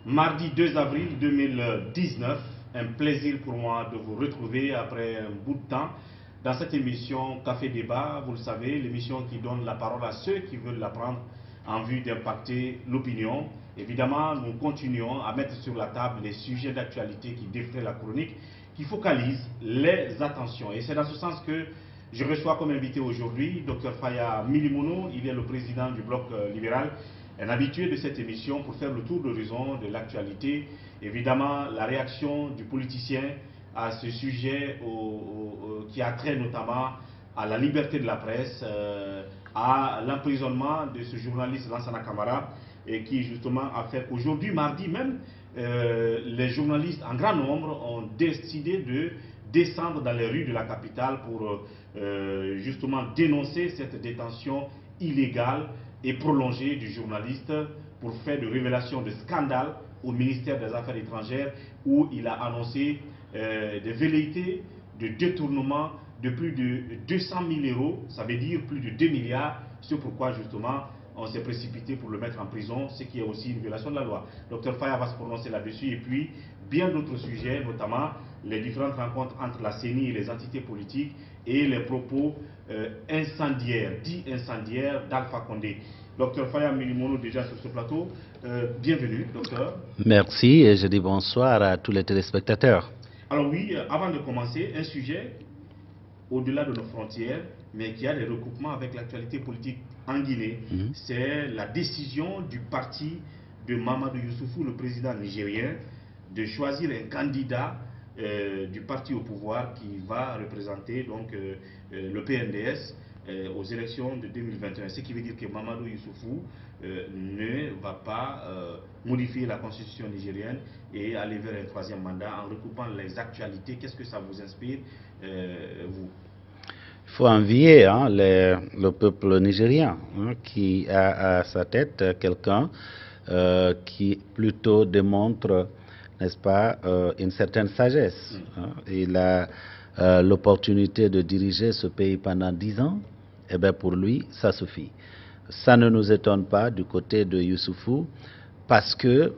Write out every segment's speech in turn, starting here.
Mardi 2 avril 2019, un plaisir pour moi de vous retrouver après un bout de temps dans cette émission Café Débat. Vous le savez, l'émission qui donne la parole à ceux qui veulent la prendre en vue d'impacter l'opinion. Évidemment, nous continuons à mettre sur la table les sujets d'actualité qui défraient la chronique, qui focalisent les attentions. Et c'est dans ce sens que je reçois comme invité aujourd'hui Dr Faya Milimono. Il est le président du Bloc libéral, un habitué de cette émission pour faire le tour d'horizon de l'actualité. Évidemment, la réaction du politicien à ce sujet qui a trait notamment à la liberté de la presse, à l'emprisonnement de ce journaliste Lansana Camara, et qui justement a fait qu'aujourd'hui, mardi même, les journalistes en grand nombre ont décidé de descendre dans les rues de la capitale pour justement dénoncer cette détention illégale et prolongée du journaliste pour faire de révélations de scandale au ministère des Affaires étrangères, où il a annoncé des velléités de détournement de plus de 200 000 euros, ça veut dire plus de 2 milliards, ce pourquoi justement on s'est précipité pour le mettre en prison, ce qui est aussi une violation de la loi. Dr Faya va se prononcer là-dessus, et puis bien d'autres sujets, notamment les différentes rencontres entre la CENI et les entités politiques et les propos incendiaires, dits incendiaires d'Alpha Condé. Dr Faya Milimono, déjà sur ce plateau, bienvenue, docteur. Merci et je dis bonsoir à tous les téléspectateurs. Alors oui, avant de commencer, un sujet au-delà de nos frontières, mais qui a des recoupements avec l'actualité politique en Guinée, c'est la décision du parti de Mamadou Youssoufou, le président nigérien, de choisir un candidat du parti au pouvoir qui va représenter donc le PNDS aux élections de 2021. Ce qui veut dire que Mamadou Youssoufou ne va pas modifier la constitution nigérienne et aller vers un troisième mandat en recoupant les actualités. Qu'est-ce que ça vous inspire, vous? Il faut envier le peuple nigérien qui a à sa tête quelqu'un qui plutôt démontre, n'est-ce pas, une certaine sagesse. Il a l'opportunité de diriger ce pays pendant 10 ans. Eh bien, pour lui, ça suffit. Ça ne nous étonne pas du côté de Youssoufou, parce que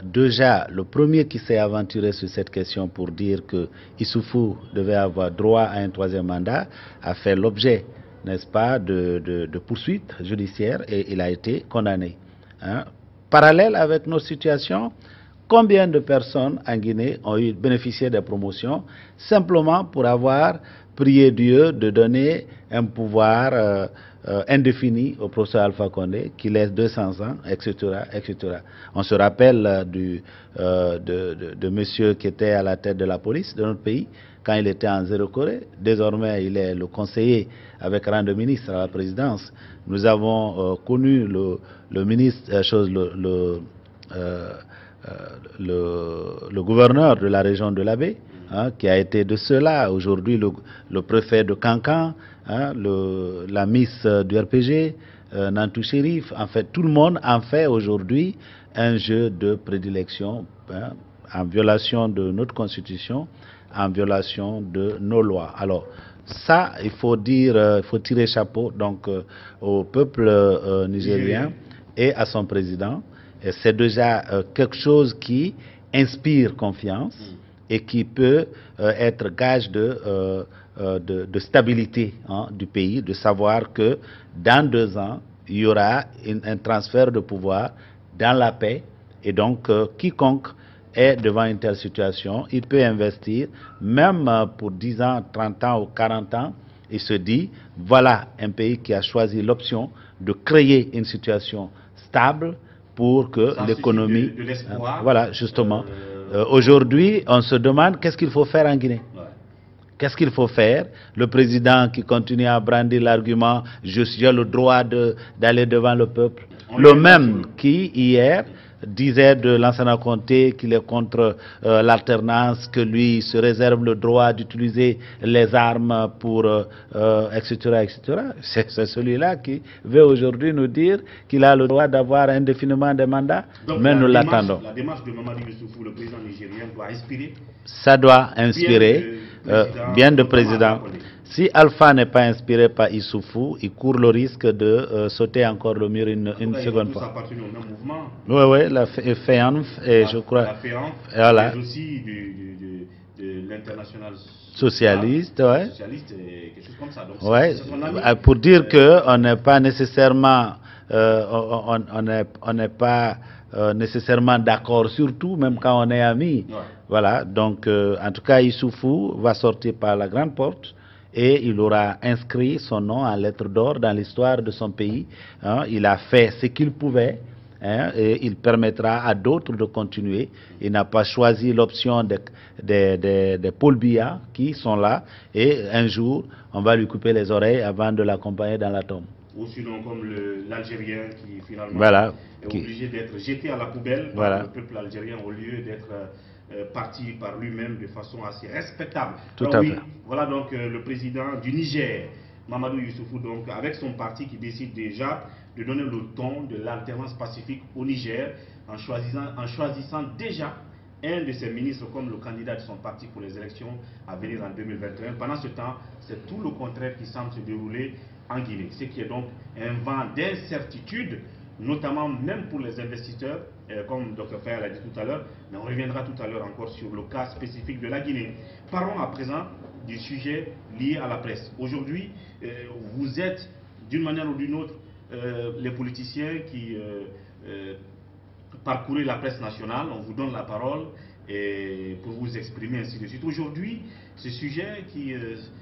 déjà, le premier qui s'est aventuré sur cette question pour dire que Youssoufou devait avoir droit à un troisième mandat a fait l'objet, n'est-ce pas, de poursuites judiciaires, et il a été condamné. Parallèle avec nos situations, combien de personnes en Guinée ont bénéficié des promotions simplement pour avoir prié Dieu de donner un pouvoir indéfini au professeur Alpha Condé qui laisse 200 ans, etc., etc. On se rappelle de monsieur qui était à la tête de la police de notre pays quand il était en Zéro Corée. Désormais, il est le conseiller avec rang de ministre à la présidence. Nous avons connu le ministre, le gouverneur de la région de l'Abbé, qui a été de cela. Aujourd'hui, le préfet de Cancan, la Miss du RPG, Nantou Chérif. En fait, tout le monde en fait aujourd'hui un jeu de prédilection, en violation de notre constitution, en violation de nos lois. Alors, ça, il faut dire, il faut tirer chapeau donc au peuple nigérien et à son président. C'est déjà quelque chose qui inspire confiance et qui peut être gage de stabilité du pays, de savoir que dans 2 ans, il y aura un transfert de pouvoir dans la paix, et donc quiconque est devant une telle situation, il peut investir, même pour 10 ans, 30 ans ou 40 ans, et se dit, voilà un pays qui a choisi l'option de créer une situation stable pour que l'économie... voilà, justement. Aujourd'hui, on se demande qu'est-ce qu'il faut faire en Guinée. Qu'est-ce qu'il faut faire? Le président qui continue à brandir l'argument « j'ai le droit d'aller devant le peuple ». Le même qui, hier, disait de Lansana Conté qu'il est contre l'alternance, que lui se réserve le droit d'utiliser les armes pour etc., etc. C'est celui-là qui veut aujourd'hui nous dire qu'il a le droit d'avoir indéfiniment des mandats. Donc, mais nous l'attendons. La démarche de Mamadou Youssoufou, le président nigérien, doit inspirer. Ça doit inspirer bien de présidents. Si Alpha n'est pas inspiré par Issoufou, il court le risque de sauter encore le mur une seconde fois. Ça appartient au même mouvement. Oui, la FEANF, et je crois. La FEANF, voilà. mais aussi de l'international socialiste, ouais. Socialiste et quelque chose comme ça. Donc, ouais. Pour dire qu'on n'est pas nécessairement, on n'est pas nécessairement d'accord sur tout, même quand on est amis. Ouais. Voilà, donc en tout cas, Issoufou va sortir par la grande porte et il aura inscrit son nom en lettres d'or dans l'histoire de son pays. Hein. Il a fait ce qu'il pouvait. Hein, et il permettra à d'autres de continuer. Il n'a pas choisi l'option des Paul Biya qui sont là et un jour on va lui couper les oreilles avant de l'accompagner dans la tombe. Ou sinon comme l'Algérien qui finalement est obligé d'être jeté à la poubelle par le peuple algérien au lieu d'être parti par lui-même de façon assez respectable. Tout à fait. Voilà donc le président du Niger, Mamadou Issoufou, donc avec son parti qui décide déjà de donner le ton de l'alternance pacifique au Niger en choisissant déjà un de ses ministres comme le candidat de son parti pour les élections à venir en 2021. Pendant ce temps, c'est tout le contraire qui semble se dérouler en Guinée, ce qui est donc un vent d'incertitude, notamment même pour les investisseurs, comme Dr Faye l'a dit tout à l'heure, mais on reviendra tout à l'heure encore sur le cas spécifique de la Guinée. Parlons à présent du sujet lié à la presse. Aujourd'hui, vous êtes d'une manière ou d'une autre les politiciens qui parcourez la presse nationale, on vous donne la parole et pour vous exprimer ainsi de suite. Aujourd'hui, ce sujet qui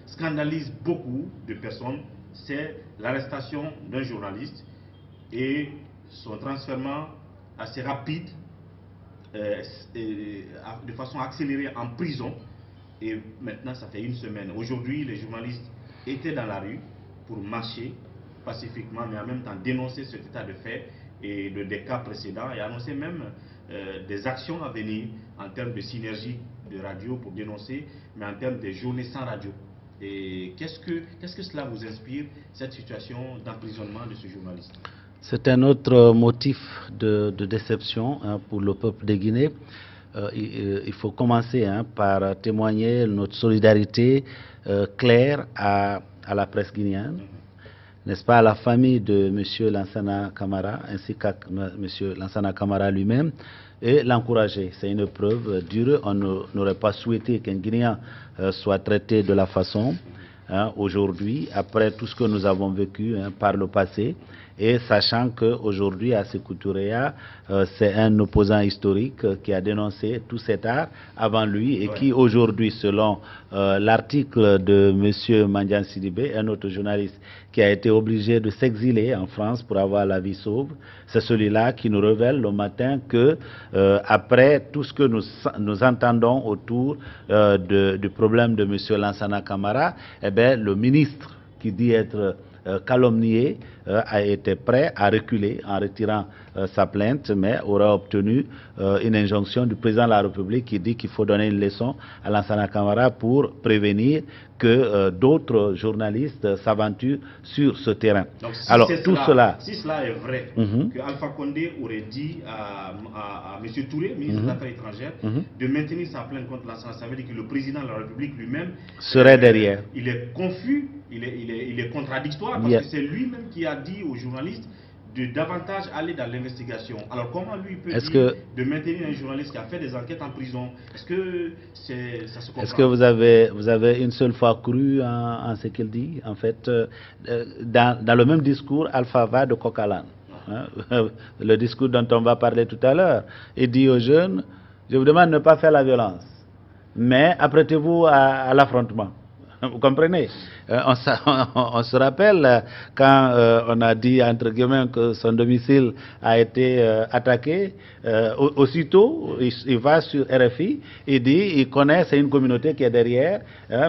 scandalise beaucoup de personnes, c'est l'arrestation d'un journaliste et son transfèrement assez rapide, de façon accélérée en prison. Et maintenant, ça fait une semaine. Aujourd'hui, les journalistes étaient dans la rue pour marcher pacifiquement, mais en même temps dénoncer cet état de fait et des cas précédents et annoncer même des actions à venir en termes de synergie de radio pour dénoncer, mais en termes de journées sans radio. Et qu'est-ce que cela vous inspire, cette situation d'emprisonnement de ce journaliste? C'est un autre motif de déception pour le peuple de Guinée. Il faut commencer par témoigner notre solidarité claire à la presse guinéenne, n'est-ce pas, à la famille de M. Lansana Camara, ainsi qu'à M. Lansana Camara lui-même, et l'encourager. C'est une preuve dure. On n'aurait pas souhaité qu'un Guinéen soit traité de la façon aujourd'hui, après tout ce que nous avons vécu par le passé, et sachant qu'aujourd'hui, à Sékou Touréa, c'est un opposant historique qui a dénoncé tout cet art avant lui et qui aujourd'hui, selon l'article de M. Mandian Sidibé, un autre journaliste qui a été obligé de s'exiler en France pour avoir la vie sauve, c'est celui-là qui nous révèle le matin que après tout ce que nous entendons autour du problème de M. Lansana Camara, eh bien, le ministre qui dit être calomnié a été prêt à reculer en retirant sa plainte, mais aura obtenu une injonction du président de la République qui dit qu'il faut donner une leçon à Lansana Camara pour prévenir que d'autres journalistes s'aventurent sur ce terrain. Donc, si alors tout cela est vrai, que Alpha Condé aurait dit à M. Touré, ministre des Affaires étrangères, de maintenir sa plainte contre Lansana, ça veut dire que le président de la République lui-même serait derrière. Il est confus, il est contradictoire, parce que c'est lui-même qui a dit aux journalistes de davantage aller dans l'investigation. Alors comment lui peut dire de maintenir un journaliste qui a fait des enquêtes en prison? Est-ce que ça se comprend? Est-ce que vous avez une seule fois cru en ce qu'il dit? En fait, dans le même discours, Alpha va de Coquelin, le discours dont on va parler tout à l'heure, il dit aux jeunes, je vous demande de ne pas faire la violence, mais apprêtez-vous à l'affrontement. Vous comprenez? On se rappelle quand on a dit entre guillemets que son domicile a été attaqué, aussitôt il va sur RFI, il dit il connaît, c'est une communauté qui est derrière,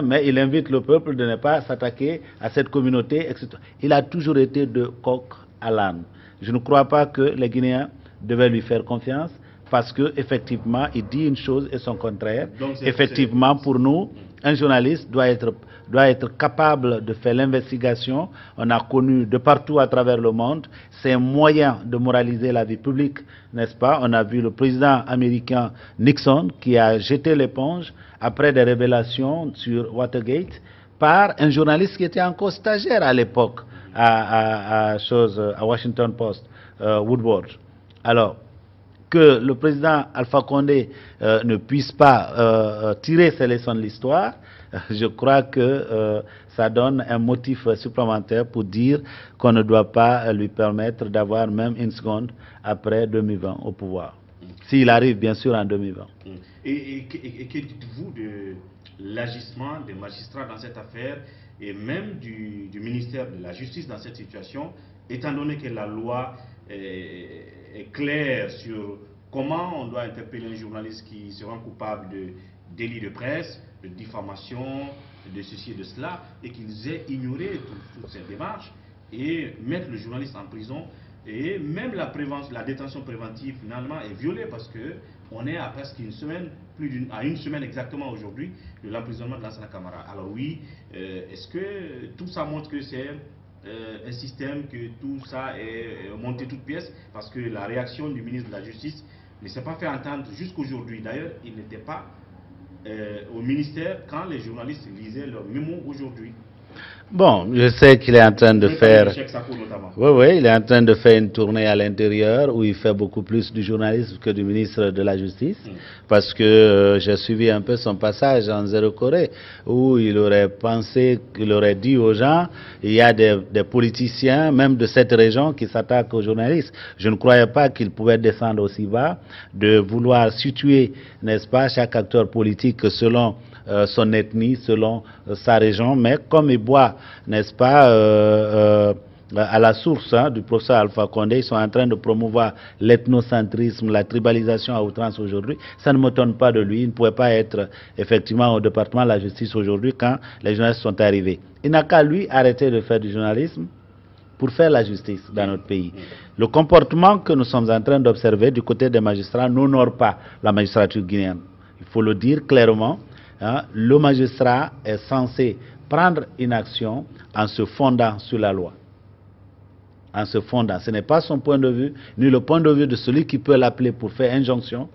mais il invite le peuple de ne pas s'attaquer à cette communauté, etc. Il a toujours été de coq à l'âne. Je ne crois pas que les Guinéens devaient lui faire confiance, parce qu'effectivement, il dit une chose et son contraire. Donc, effectivement, pour nous, un journaliste doit être capable de faire l'investigation. On a connu de partout à travers le monde ces moyens de moraliser la vie publique, n'est-ce pas? On a vu le président américain Nixon qui a jeté l'éponge après des révélations sur Watergate, par un journaliste qui était encore stagiaire à l'époque à Washington Post, Woodward. Alors, que le président Alpha Condé ne puisse pas tirer ses leçons de l'histoire, je crois que ça donne un motif supplémentaire pour dire qu'on ne doit pas lui permettre d'avoir même une seconde après 2020 au pouvoir. S'il arrive bien sûr en 2020. Et que dites-vous de l'agissement des magistrats dans cette affaire et même du ministère de la Justice dans cette situation, étant donné que la loi est claire sur comment on doit interpeller un journaliste qui se rend coupable de délit de presse, de diffamation, de ceci et de cela, et qu'ils aient ignoré toutes ces démarches et mettre le journaliste en prison. Et même la détention préventive finalement est violée parce que on est à presque une semaine, à une semaine exactement aujourd'hui de l'emprisonnement de Lansana Camara. Alors oui, est-ce que tout ça montre que c'est un système, que tout ça est monté toute pièce? Parce que la réaction du ministre de la Justice ne s'est pas fait entendre jusqu'aujourd'hui. D'ailleurs, il n'était pas au ministère quand les journalistes lisaient leur mémo aujourd'hui. Bon, je sais qu'il est en train de faire... Oui, il est en train de faire une tournée à l'intérieur où il fait beaucoup plus du journalisme que du ministre de la Justice. Parce que j'ai suivi un peu son passage en Zéro Corée où il aurait pensé, qu'il aurait dit aux gens, il y a des politiciens, même de cette région, qui s'attaquent aux journalistes. Je ne croyais pas qu'il pouvait descendre aussi bas, de vouloir situer, n'est-ce pas, chaque acteur politique selon son ethnie, selon sa région, mais comme il boit, n'est-ce pas, à la source du professeur Alpha Condé, ils sont en train de promouvoir l'ethnocentrisme, la tribalisation à outrance aujourd'hui. Ça ne m'étonne pas de lui. Il ne pouvait pas être effectivement au département de la justice aujourd'hui quand les journalistes sont arrivés. Il n'a qu'à lui arrêter de faire du journalisme pour faire la justice dans notre pays. Le comportement que nous sommes en train d'observer du côté des magistrats n'honore pas la magistrature guinéenne. Il faut le dire clairement. Le magistrat est censé prendre une action en se fondant sur la loi. En se fondant. Ce n'est pas son point de vue, ni le point de vue de celui qui peut l'appeler pour faire injonction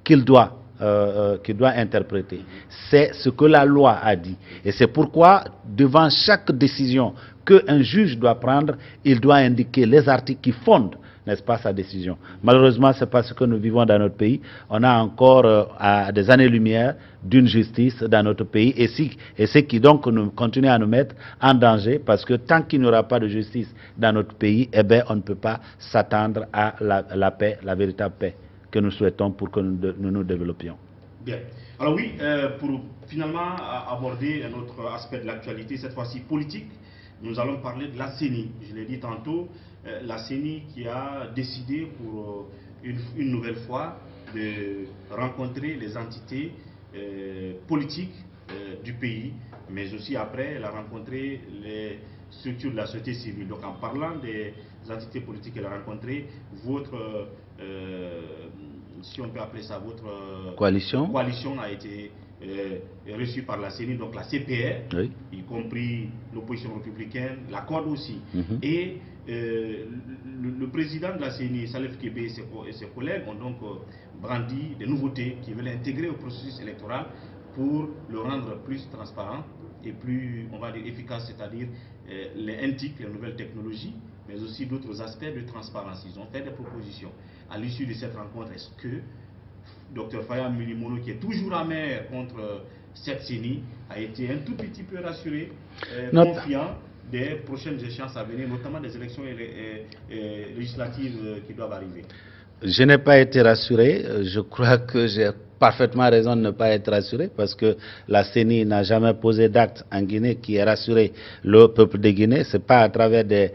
qu'il doit interpréter. C'est ce que la loi a dit. Et c'est pourquoi, devant chaque décision qu'un juge doit prendre, il doit indiquer les articles qui fondent, n'est-ce pas, sa décision. Malheureusement, ce n'est pas ce que nous vivons dans notre pays. On a encore à des années-lumière d'une justice dans notre pays et ce qui donc nous continue à nous mettre en danger parce que tant qu'il n'y aura pas de justice dans notre pays, eh bien, on ne peut pas s'attendre à la paix, la véritable paix que nous souhaitons pour que nous développions. Bien. Alors oui, pour finalement aborder un autre aspect de l'actualité, cette fois-ci politique, nous allons parler de la CENI. Je l'ai dit tantôt, la CENI qui a décidé pour une nouvelle fois de rencontrer les entités politiques du pays, mais aussi après, elle a rencontré les structures de la société civile. Donc en parlant des entités politiques qu'elle a rencontrées, votre, si on peut appeler ça, votre coalition a été reçue par la CENI, donc la CPR, oui, y compris l'opposition républicaine, la CORD aussi. Et le président de la CENI, Salif Kébé et ses collègues ont donc brandi des nouveautés qui veulent intégrer au processus électoral pour le rendre plus transparent et plus, on va dire, efficace, c'est-à-dire les NTIC, les nouvelles technologies, mais aussi d'autres aspects de transparence. Ils ont fait des propositions. À l'issue de cette rencontre, est-ce que Dr Faya Mulimono, qui est toujours amer contre cette CENI, a été un tout petit peu rassuré, confiant des prochaines échéances à venir, notamment des élections législatives qui doivent arriver? Je n'ai pas été rassuré. Je crois que j'ai parfaitement raison de ne pas être rassuré parce que la CENI n'a jamais posé d'acte en Guinée qui ait rassuré le peuple de Guinée. Ce n'est pas à travers des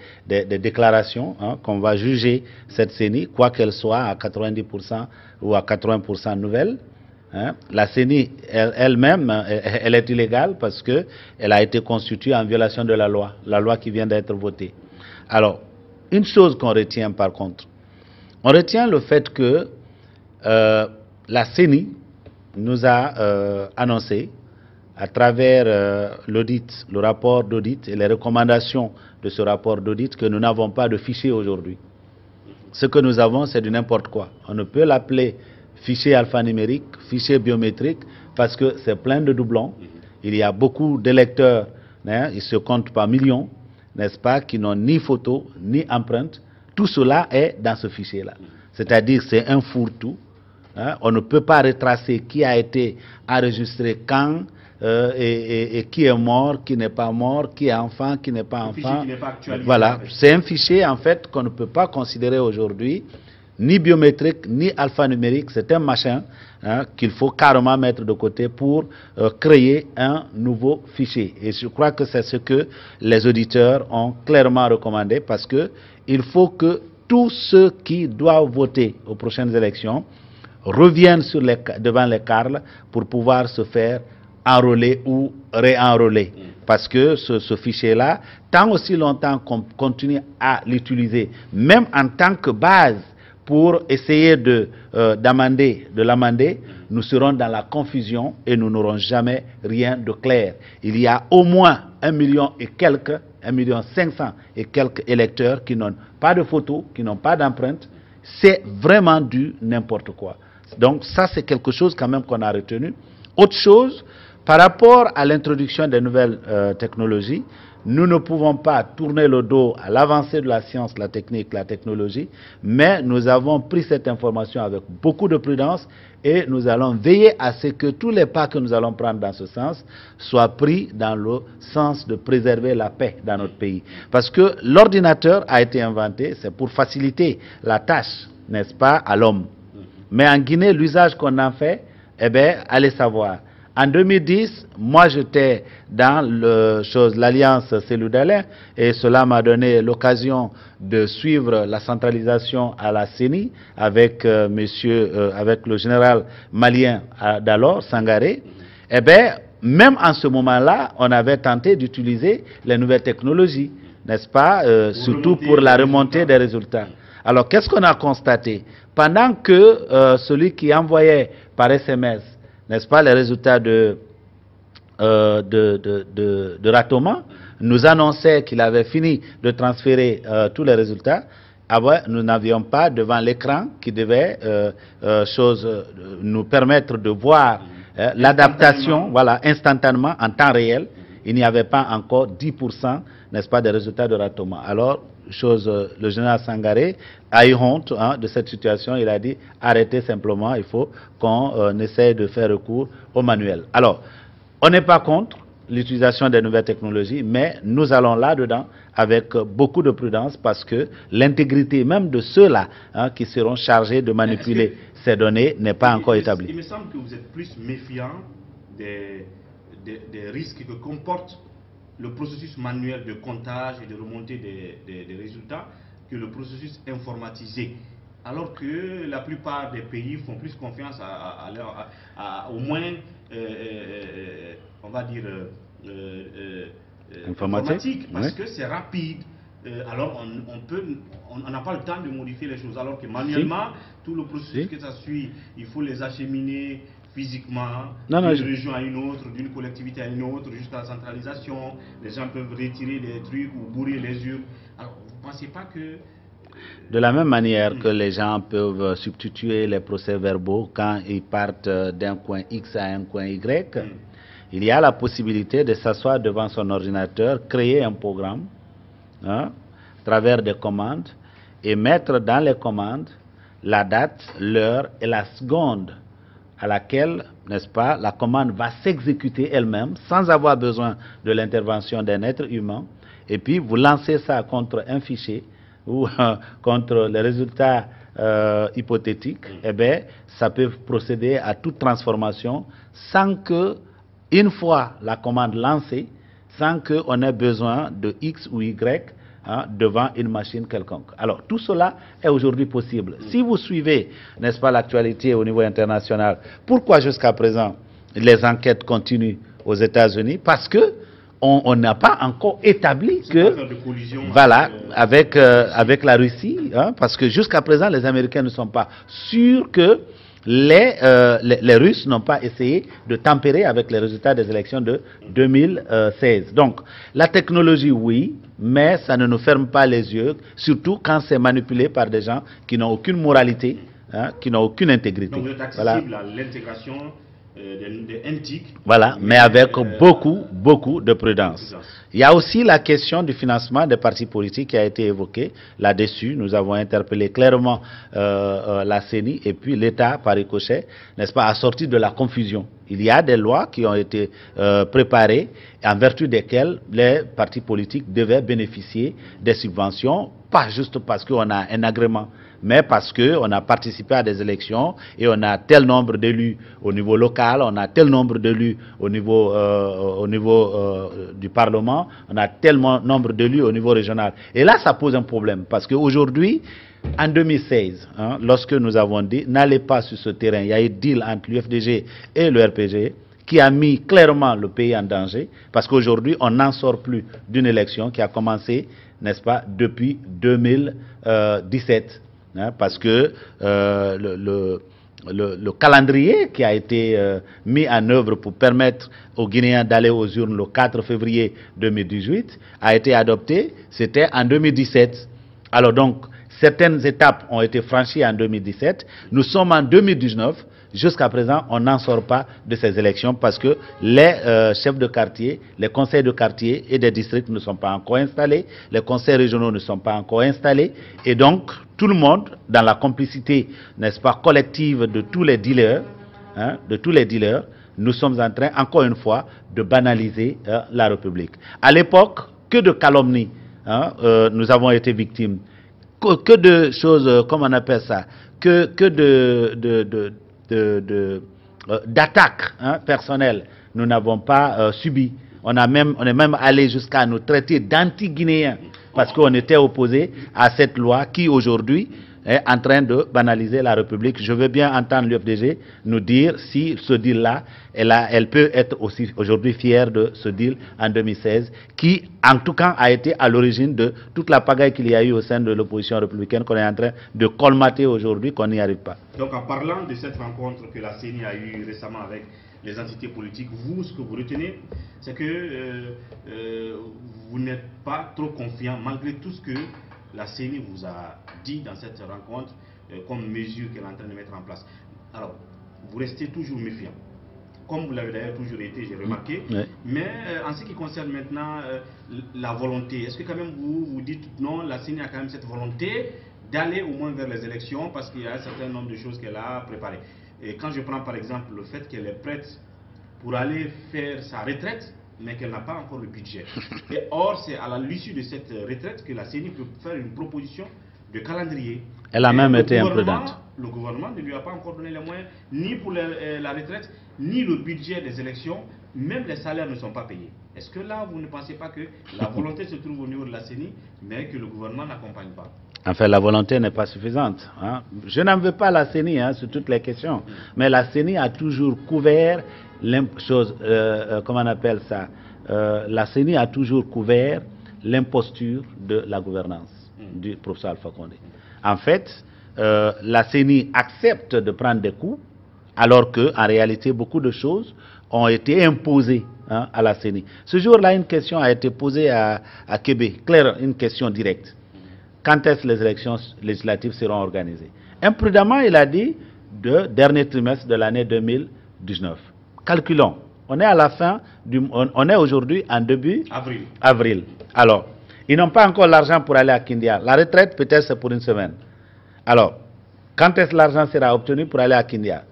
déclarations qu'on va juger cette CENI, quoi qu'elle soit à 90% ou à 80% nouvelle. La CENI elle-même, elle est illégale parce qu'elle a été constituée en violation de la loi qui vient d'être votée. Alors, une chose qu'on retient par contre, on retient le fait que la CENI nous a annoncé, à travers l'audit, le rapport d'audit et les recommandations de ce rapport d'audit, que nous n'avons pas de fichier aujourd'hui. Ce que nous avons, c'est du n'importe quoi. On ne peut l'appeler fichier alphanumérique, fichier biométrique, parce que c'est plein de doublons. Il y a beaucoup d'électeurs hein, ils se comptent par millions, n'est-ce pas, qui n'ont ni photo, ni empreinte. Tout cela est dans ce fichier-là. C'est-à-dire c'est un fourre-tout. Hein, on ne peut pas retracer qui a été enregistré quand et qui est mort, qui n'est pas mort, qui est enfant, qui n'est pas enfant. Voilà, c'est un fichier en fait qu'on ne peut pas considérer aujourd'hui ni biométrique, ni alphanumérique. C'est un machin hein, qu'il faut carrément mettre de côté pour créer un nouveau fichier. Et je crois que c'est ce que les auditeurs ont clairement recommandé parce que il faut que tous ceux qui doivent voter aux prochaines élections reviennent devant les carles pour pouvoir se faire enrôler ou réenrôler. Parce que ce fichier-là, tant aussi longtemps qu'on continue à l'utiliser, même en tant que base pour essayer de l'amender, nous serons dans la confusion et nous n'aurons jamais rien de clair. Il y a au moins 1,5 million et quelques électeurs qui n'ont pas de photos, qui n'ont pas d'empreinte. C'est vraiment du n'importe quoi. Donc ça, c'est quelque chose quand même qu'on a retenu. Autre chose, par rapport à l'introduction des nouvelles technologies, nous ne pouvons pas tourner le dos à l'avancée de la science, la technique, la technologie, mais nous avons pris cette information avec beaucoup de prudence et nous allons veiller à ce que tous les pas que nous allons prendre dans ce sens soient pris dans le sens de préserver la paix dans notre pays. Parce que l'ordinateur a été inventé, c'est pour faciliter la tâche, n'est-ce pas, à l'homme. Mais en Guinée, l'usage qu'on en fait, eh bien, allez savoir. En 2010, moi j'étais dans l'Alliance Cellou-Dalein et cela m'a donné l'occasion de suivre la centralisation à la CENI avec, avec le général malien d'alors, Sangaré. Eh bien, même en ce moment-là, on avait tenté d'utiliser les nouvelles technologies, n'est-ce pas, surtout pour la remontée des résultats. Alors, qu'est-ce qu'on a constaté? Pendant que celui qui envoyait par SMS, n'est-ce pas, les résultats de Ratoma, nous annonçait qu'il avait fini de transférer tous les résultats. Après, nous n'avions pas devant l'écran qui devait nous permettre de voir l'adaptation, voilà, instantanément, en temps réel. Il n'y avait pas encore 10%, n'est-ce pas, des résultats de Ratoma. Alors, le général Sangaré a eu honte hein, de cette situation. Il a dit arrêtez simplement, il faut qu'on essaye de faire recours au manuel. Alors, on n'est pas contre l'utilisation des nouvelles technologies, mais nous allons là-dedans avec beaucoup de prudence parce que l'intégrité même de ceux-là hein, qui seront chargés de manipuler ces données n'est pas encore établie. Il me semble que vous êtes plus méfiant des risques que comporte le processus manuel de comptage et de remontée des résultats que le processus informatisé. Alors que la plupart des pays font plus confiance au moins, on va dire, informatique, parce que c'est rapide. Alors on n'a pas le temps de modifier les choses, alors que manuellement, tout le processus que ça suit, il faut les acheminer physiquement, d'une région à une autre, d'une collectivité à une autre, jusqu'à la centralisation. Les gens peuvent retirer des trucs ou bourrer les urnes. Alors, vous ne pensez pas que... De la même manière que les gens peuvent substituer les procès-verbaux quand ils partent d'un coin X à un coin Y, il y a la possibilité de s'asseoir devant son ordinateur, créer un programme, hein, à travers des commandes, et mettre dans les commandes la date, l'heure et la seconde à laquelle, n'est-ce pas, la commande va s'exécuter elle-même sans avoir besoin de l'intervention d'un être humain. Et puis, vous lancez ça contre un fichier ou contre les résultats hypothétiques. Eh bien, ça peut procéder à toute transformation sans que, une fois la commande lancée, sans qu'on ait besoin de X ou Y hein, devant une machine quelconque. Alors, tout cela est aujourd'hui possible. Si vous suivez, n'est-ce pas, l'actualité au niveau international, pourquoi jusqu'à présent les enquêtes continuent aux États-Unis? Parce que on n'a pas encore établi que, voilà, avec la Russie, hein, parce que jusqu'à présent, les Américains ne sont pas sûrs que les Russes n'ont pas essayé de tempérer avec les résultats des élections de 2016. Donc, la technologie, oui, mais ça ne nous ferme pas les yeux, surtout quand c'est manipulé par des gens qui n'ont aucune moralité, hein, qui n'ont aucune intégrité. Donc, vous êtes accessible à l'intégration NTIC. Voilà, mais avec beaucoup de prudence. Il y a aussi la question du financement des partis politiques qui a été évoquée. Là-dessus, nous avons interpellé clairement la CENI et puis l'État, par ricochet, n'est-ce pas, a sorti de la confusion. Il y a des lois qui ont été préparées en vertu desquelles les partis politiques devaient bénéficier des subventions, pas juste parce qu'on a un agrément, mais parce qu'on a participé à des élections et on a tel nombre d'élus au niveau local, on a tel nombre d'élus au niveau, du Parlement, on a tel nombre d'élus au niveau régional. Et là, ça pose un problème, parce qu'aujourd'hui, en 2016, lorsque nous avons dit « n'allez pas sur ce terrain », il y a eu deal entre l'UFDG et le RPG, qui a mis clairement le pays en danger, parce qu'aujourd'hui, on n'en sort plus d'une élection qui a commencé, n'est-ce pas, depuis 2017. Parce que le calendrier qui a été mis en œuvre pour permettre aux Guinéens d'aller aux urnes le 4 février 2018 a été adopté, c'était en 2017. Alors donc, certaines étapes ont été franchies en 2017. Nous sommes en 2019. Jusqu'à présent, on n'en sort pas de ces élections parce que les chefs de quartier, les conseils de quartier et des districts ne sont pas encore installés, les conseils régionaux ne sont pas encore installés, et donc tout le monde, dans la complicité, n'est-ce pas, collective de tous les dealers, nous sommes en train, encore une fois, de banaliser la République. À l'époque, que de calomnies nous avons été victimes, que de choses, comment on appelle ça, d'attaques personnelles, nous n'avons pas subi. On est même allé jusqu'à nous traiter d'anti-guinéens parce qu'on était opposé à cette loi qui aujourd'hui est en train de banaliser la République. Je veux bien entendre l'UFDG nous dire si ce deal-là, elle peut être aussi aujourd'hui fière de ce deal en 2016, qui en tout cas a été à l'origine de toute la pagaille qu'il y a eu au sein de l'opposition républicaine qu'on est en train de colmater aujourd'hui, qu'on n'y arrive pas. Donc en parlant de cette rencontre que la CENI a eue récemment avec les entités politiques, vous, ce que vous retenez, c'est que vous n'êtes pas trop confiant malgré tout ce que la CENI vous a dit dans cette rencontre comme mesure qu'elle est en train de mettre en place. Alors, vous restez toujours méfiant, comme vous l'avez d'ailleurs toujours été, j'ai remarqué. Oui. Mais en ce qui concerne maintenant la volonté, est-ce que quand même vous dites non, la CENI a quand même cette volonté d'aller au moins vers les élections parce qu'il y a un certain nombre de choses qu'elle a préparées. Et quand je prends par exemple le fait qu'elle est prête pour aller faire sa retraite, mais qu'elle n'a pas encore le budget. Et or, c'est à l'issue de cette retraite que la CENI peut faire une proposition de calendrier. Elle a même été imprudente. Le gouvernement ne lui a pas encore donné les moyens, ni pour la retraite, ni le budget des élections. Même les salaires ne sont pas payés. Est-ce que là, vous ne pensez pas que la volonté se trouve au niveau de la CENI, mais que le gouvernement n'accompagne pas? Enfin, la volonté n'est pas suffisante. Je n'en veux pas la CENI sur toutes les questions. Mais la CENI a toujours couvert comment on appelle ça, la CENI a toujours couvert l'imposture de la gouvernance du professeur Alpha Condé. En fait, la CENI accepte de prendre des coups, alors qu'en réalité, beaucoup de choses ont été imposées à la CENI. Ce jour-là, une question a été posée à Québec, claire, une question directe. Quand est-ce que les élections législatives seront organisées? Imprudemment, il a dit de dernier trimestre de l'année 2019. Calculons. On est à la fin, on est aujourd'hui en début avril. Alors, ils n'ont pas encore l'argent pour aller à Kindia. La retraite, peut-être, c'est pour une semaine. Alors, quand est-ce que l'argent sera obtenu pour aller à Kindia?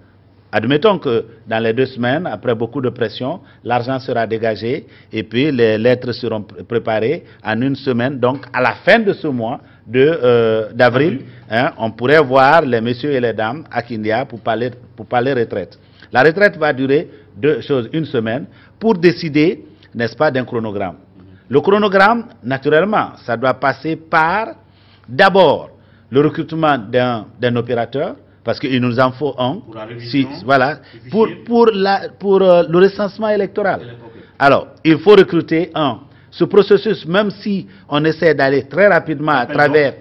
Admettons que dans les 2 semaines, après beaucoup de pression, l'argent sera dégagé et puis les lettres seront préparées en 1 semaine. Donc, à la fin de ce mois d'avril, on pourrait voir les messieurs et les dames à Kindia pour parler retraite. La retraite va durer 1 semaine pour décider, n'est-ce pas, d'un chronogramme. Le chronogramme, naturellement, ça doit passer par d'abord le recrutement d'un opérateur, parce qu'il nous en faut un, pour la révision, voilà, pour le recensement électoral. Alors, il faut recruter un. Ce processus, même si on essaie d'aller très rapidement à travers,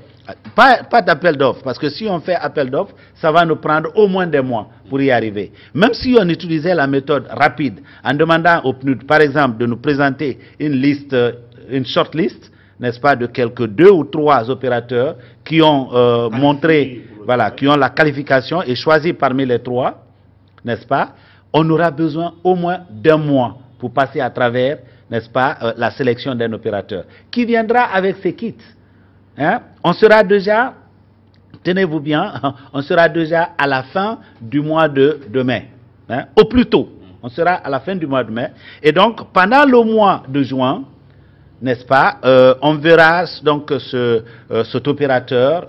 pas d'appel d'offres, parce que si on fait appel d'offres, ça va nous prendre au moins des mois pour y arriver. Même si on utilisait la méthode rapide, en demandant au PNUD, par exemple, de nous présenter une liste, une short list, n'est-ce pas, de quelques 2 ou 3 opérateurs qui ont montré, voilà, qui ont la qualification et choisi parmi les 3, n'est-ce pas, on aura besoin au moins d'un mois pour passer à travers, n'est-ce pas, la sélection d'un opérateur qui viendra avec ses kits. Hein? On sera déjà, tenez-vous bien, on sera déjà à la fin du mois de mai, hein? Au plus tôt. On sera à la fin du mois de mai. Et donc, pendant le mois de juin, n'est-ce pas, on verra donc cet opérateur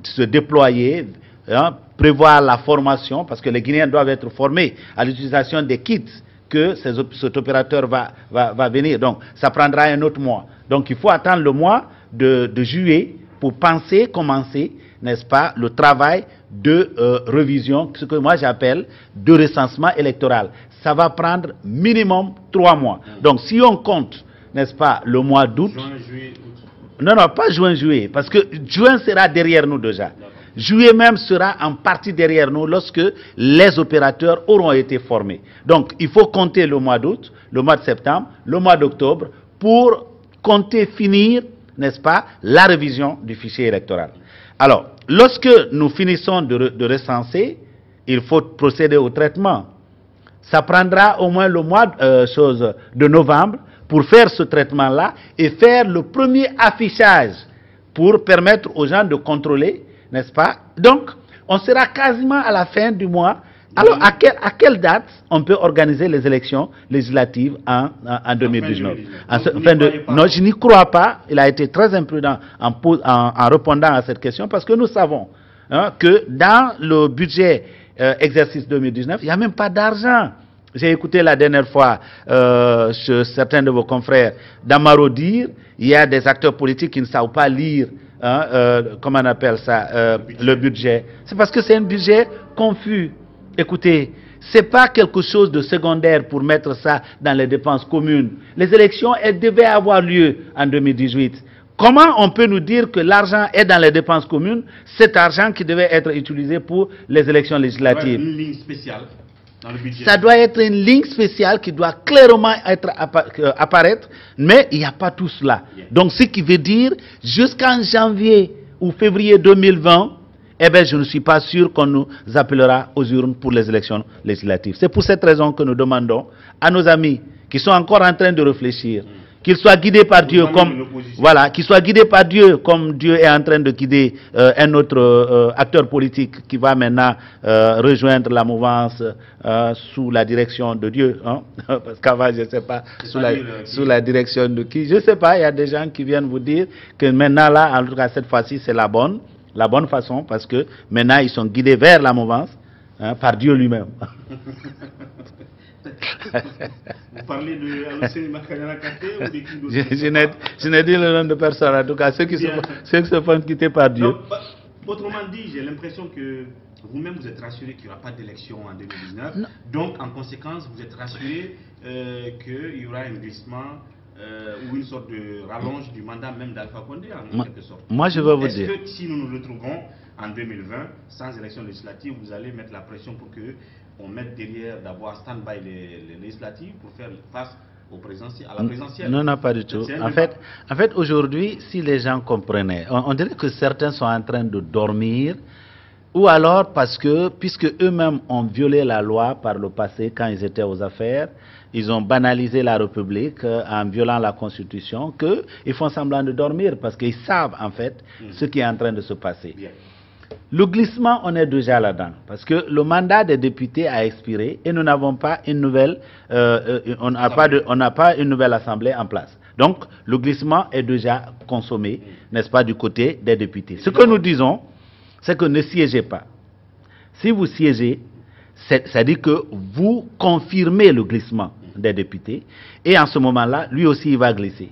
se déployer, hein, prévoir la formation, parce que les Guinéens doivent être formés à l'utilisation des kits que cet opérateur va venir. Donc, ça prendra un autre mois. Donc, il faut attendre le mois de juillet pour commencer, n'est-ce pas, le travail de révision, ce que moi j'appelle de recensement électoral. Ça va prendre minimum 3 mois. Donc, si on compte, n'est-ce pas, le mois d'août... Juin, juillet, août. Non, pas juin, juillet, parce que juin sera derrière nous déjà. Juillet même sera en partie derrière nous lorsque les opérateurs auront été formés. Donc, il faut compter le mois d'août, le mois de septembre, le mois d'octobre pour compter finir, n'est-ce pas, la révision du fichier électoral. Alors, lorsque nous finissons de recenser, il faut procéder au traitement. Ça prendra au moins le mois de novembre pour faire ce traitement-là et faire le premier affichage pour permettre aux gens de contrôler, n'est-ce pas? Donc, on sera quasiment à la fin du mois. Alors, à quelle date on peut organiser les élections législatives en 2019? Non, je n'y crois pas. Il a été très imprudent en répondant à cette question parce que nous savons, hein, que dans le budget exercice 2019, il n'y a même pas d'argent. J'ai écouté la dernière fois certains de vos confrères d'Amaro dire il y a des acteurs politiques qui ne savent pas lire, hein, comment on appelle ça, le budget. C'est parce que c'est un budget confus. Écoutez, ce n'est pas quelque chose de secondaire pour mettre ça dans les dépenses communes. Les élections, elles devaient avoir lieu en 2018. Comment on peut nous dire que l'argent est dans les dépenses communes, cet argent qui devait être utilisé pour les élections législatives? Une ligne spéciale dans le budget. Ça doit être une ligne spéciale qui doit clairement apparaître, mais il n'y a pas tout cela. Yeah. Donc, ce qui veut dire, jusqu'en janvier ou février 2020, eh bien, je ne suis pas sûr qu'on nous appellera aux urnes pour les élections législatives. C'est pour cette raison que nous demandons à nos amis qui sont encore en train de réfléchir, qu'ils soient guidés par Dieu comme, voilà, qu'ils soient guidés par Dieu comme Dieu est en train de guider un autre acteur politique qui va maintenant rejoindre la mouvance sous la direction de Dieu, hein? Parce qu'avant, je ne sais pas, sous la direction de qui, je ne sais pas, il y a des gens qui viennent vous dire que maintenant là, en tout cas cette fois-ci, c'est la bonne façon, parce que maintenant ils sont guidés vers la mouvance, hein, par Dieu lui-même. Vous parlez de Aluseni Makanyaran Kanté ou de qui d'autre? Je n'ai dit le nom de personne, en tout cas ceux qui se font quitter par Dieu. Donc, autrement dit, j'ai l'impression que vous-même vous êtes rassuré qu'il n'y aura pas d'élection en 2019. Non. Donc en conséquence, vous êtes rassuré qu'il y aura un glissement ou une sorte de rallonge du mandat même d'Alpha Condé en quelque sorte. Moi je veux vous dire. Est-ce que si nous nous retrouvons en 2020 sans élection législative, vous allez mettre la pression pour que on mette derrière d'avoir stand-by les législatives pour faire face à la présidentielle? Non, pas du tout. En fait aujourd'hui, si les gens comprenaient, on dirait que certains sont en train de dormir, ou alors parce que, puisque eux-mêmes ont violé la loi par le passé quand ils étaient aux affaires, ils ont banalisé la République en violant la Constitution, qu'ils font semblant de dormir parce qu'ils savent en fait ce qui est en train de se passer. Bien. Le glissement, on est déjà là-dedans, parce que le mandat des députés a expiré et nous n'avons pas une nouvelle, on n'a pas une nouvelle assemblée en place. Donc, le glissement est déjà consommé, n'est-ce pas, du côté des députés. Ce que nous disons, c'est que ne siégez pas. Si vous siégez, ça dit que vous confirmez le glissement des députés, et en ce moment-là, lui aussi, il va glisser.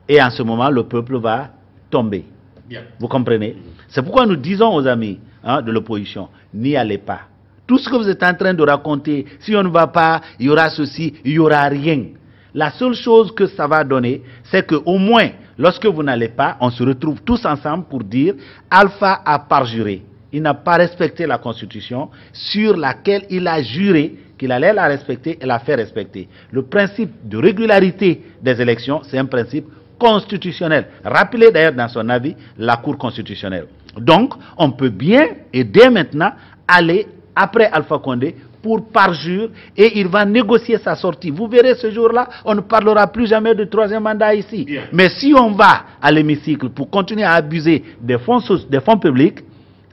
Et en ce moment, le peuple va tomber. Bien. Vous comprenez? C'est pourquoi nous disons aux amis, hein, de l'opposition, n'y allez pas. Tout ce que vous êtes en train de raconter, si on ne va pas, il y aura ceci, il n'y aura rien. La seule chose que ça va donner, c'est qu'au moins, lorsque vous n'allez pas, on se retrouve tous ensemble pour dire, Alpha a parjuré. Il n'a pas respecté la Constitution sur laquelle il a juré qu'il allait la respecter et la faire respecter. Le principe de régularité des élections, c'est un principe constitutionnel, rappelé d'ailleurs dans son avis la Cour constitutionnelle. Donc, on peut bien et dès maintenant aller après Alpha Condé pour parjure et il va négocier sa sortie. Vous verrez ce jour-là, on ne parlera plus jamais de troisième mandat ici. Bien. Mais si on va à l'hémicycle pour continuer à abuser des fonds publics,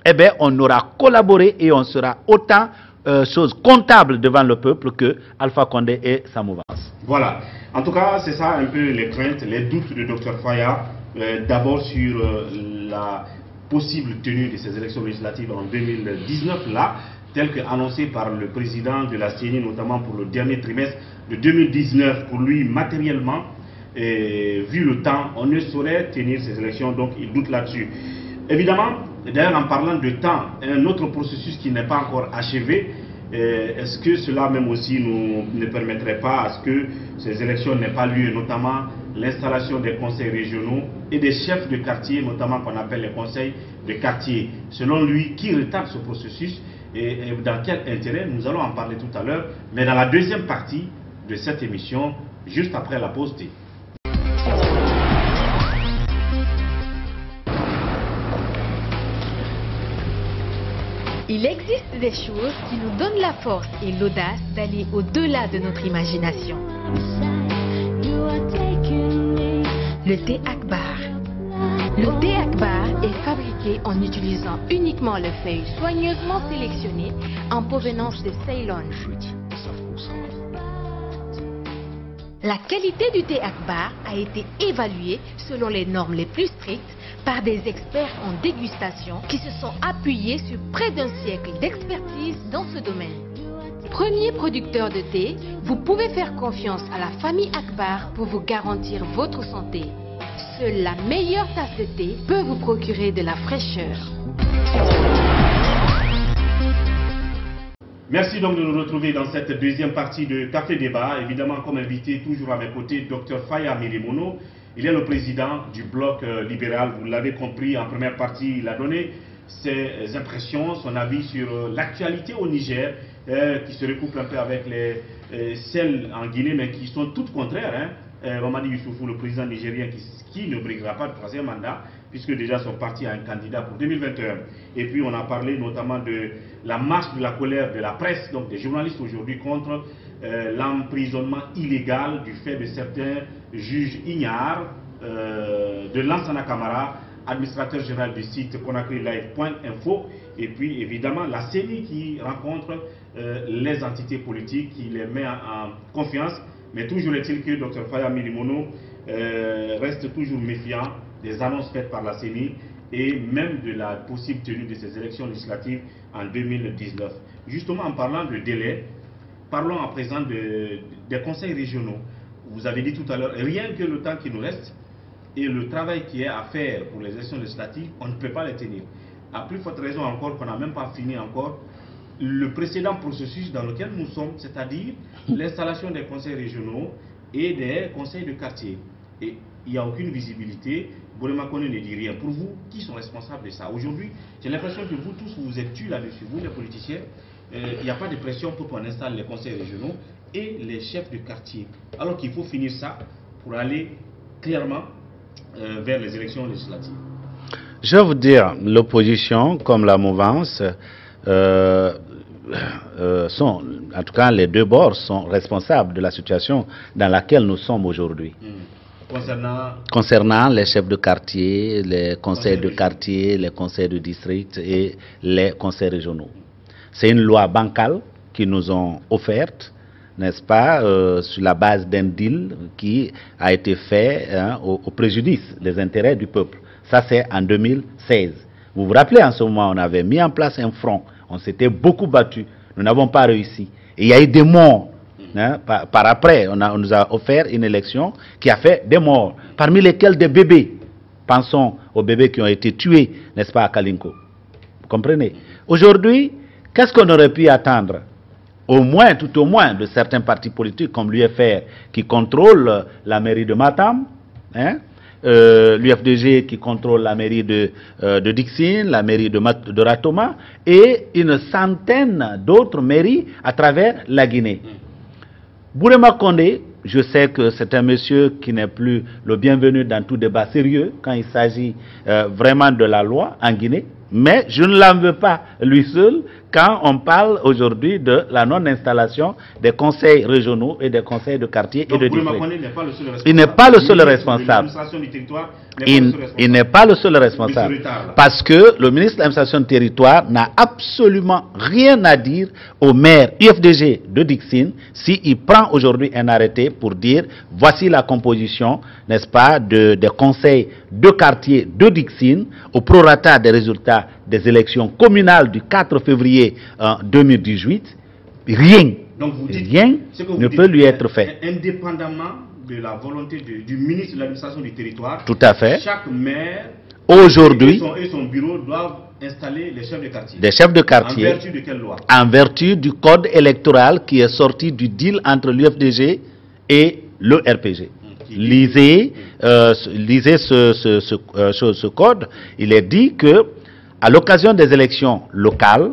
eh bien, on aura collaboré et on sera autant chose comptable devant le peuple que Alpha Condé et sa mouvance. Voilà. En tout cas, c'est ça un peu les craintes, les doutes de Dr Faya. D'abord sur la possible tenue de ces élections législatives en 2019, là, tel que annoncé par le président de la CENI, notamment pour le dernier trimestre de 2019. Pour lui, matériellement, vu le temps, on ne saurait tenir ces élections, donc il doute là-dessus. Évidemment, d'ailleurs, en parlant de temps, un autre processus qui n'est pas encore achevé, est-ce que cela même aussi ne permettrait pas à ce que ces élections n'aient pas lieu, notamment l'installation des conseils régionaux et des chefs de quartier, notamment qu'on appelle les conseils de quartier. Selon lui, qui retarde ce processus et dans quel intérêt, nous allons en parler tout à l'heure, mais dans la deuxième partie de cette émission, juste après la pause thé. Il existe des choses qui nous donnent la force et l'audace d'aller au-delà de notre imagination. Le thé Akbar. Le thé Akbar est fabriqué en utilisant uniquement les feuilles soigneusement sélectionnées en provenance de Ceylon. La qualité du thé Akbar a été évaluée selon les normes les plus strictes par des experts en dégustation qui se sont appuyés sur près d'un siècle d'expertise dans ce domaine. Premier producteur de thé, vous pouvez faire confiance à la famille Akbar pour vous garantir votre santé. Seule la meilleure tasse de thé peut vous procurer de la fraîcheur. Merci donc de nous retrouver dans cette deuxième partie de Café Débat. Évidemment, comme invité, toujours à mes côtés, Dr Faya Milimono. Il est le président du bloc libéral. Vous l'avez compris, en première partie, il a donné ses impressions, son avis sur l'actualité au Niger, qui se recoupe un peu avec celles en Guinée, mais qui sont toutes contraires. Mamadi Youssoufou, le président nigérien, qui ne briguera pas de troisième mandat, puisque déjà son parti a un candidat pour 2021. Et puis on a parlé notamment de la marche de la colère de la presse, donc des journalistes aujourd'hui, contre l'emprisonnement illégal du fait de certains juges ignares de Lansana Camara, administrateur général du site ConakryLive.info, et puis évidemment la CENI qui rencontre les entités politiques, qui les met en confiance. Mais toujours est-il que Dr Faya Milimono reste toujours méfiant des annonces faites par la CENI et même de la possible tenue de ces élections législatives en 2019. Justement, en parlant de délai, parlons à présent des conseils régionaux. Vous avez dit tout à l'heure, rien que le temps qui nous reste et le travail qui est à faire pour les élections législatives, on ne peut pas les tenir. À plus forte raison encore qu'on n'a même pas fini encore le précédent processus dans lequel nous sommes, c'est-à-dire l'installation des conseils régionaux et des conseils de quartier. Et il n'y a aucune visibilité. Bourema Koné ne dit rien. Pour vous, qui sont responsables de ça? Aujourd'hui, j'ai l'impression que vous tous, vous êtes tués là-dessus, vous les politiciens. Il n'y a pas de pression pour qu'on installe les conseils régionaux et les chefs de quartier. Alors qu'il faut finir ça pour aller clairement vers les élections législatives. Je veux vous dire, l'opposition comme la mouvance, en tout cas les deux bords sont responsables de la situation dans laquelle nous sommes aujourd'hui. Concernant les chefs de quartier, les conseils de quartier, les conseils de district et les conseils régionaux. C'est une loi bancale qu'ils nous ont offerte, n'est-ce pas, sur la base d'un deal qui a été fait au préjudice des intérêts du peuple. Ça, c'est en 2016. Vous vous rappelez, en ce moment, on avait mis en place un front. On s'était beaucoup battu. Nous n'avons pas réussi. Et il y a eu des morts. Par après, on nous a offert une élection qui a fait des morts, parmi lesquels des bébés. Pensons aux bébés qui ont été tués, n'est-ce pas, à Kalinko. Vous comprenez? Aujourd'hui, qu'est-ce qu'on aurait pu attendre? Au moins, tout au moins, de certains partis politiques comme l'UFR qui contrôle la mairie de Matam, l'UFDG qui contrôle la mairie de Dixine, la mairie de Ratoma et une centaine d'autres mairies à travers la Guinée. Bourema Condé, je sais que c'est un monsieur qui n'est plus le bienvenu dans tout débat sérieux quand il s'agit vraiment de la loi en Guinée, mais je ne l'en veux pas lui seul quand on parle aujourd'hui de la non-installation des conseils régionaux et des conseils de quartier et de district. Il n'est pas le seul responsable. Il n'est pas le seul responsable. Parce que le ministre de l'administration du territoire n'a absolument rien à dire au maire UFDG de Dixine s'il prend aujourd'hui un arrêté pour dire voici la composition, n'est-ce pas, des conseils de quartier de Dixine au prorata des résultats des élections communales du 4 février 2018. Rien, rien ne peut lui être fait. Indépendamment de la volonté du ministre de l'administration du territoire, tout à fait. Chaque maire aujourd'hui et son bureau doivent installer les chefs de quartier. Des chefs de quartier. En vertu de quelle loi? En vertu du code électoral qui est sorti du deal entre l'UFDG et le RPG. Lisez ce code. Il est dit que à l'occasion des élections locales,